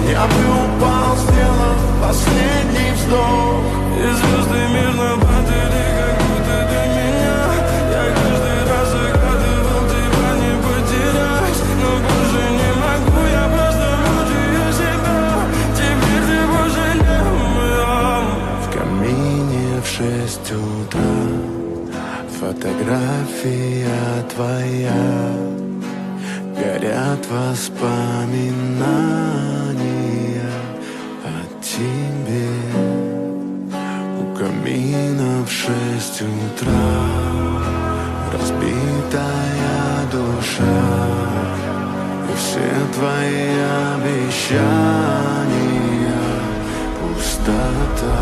Я бы упал, сделав последний вздох, и звезды мирно падали, как будто до меня. Я каждый раз загадывал тебя не потерять, но больше не могу, я просто мучаю себя. Теперь ты больше не моя. В камине в 6 утра фотография твоя, горят воспоминания о тебе. У камина в 6 утра разбитая душа, и все твои обещания пустота.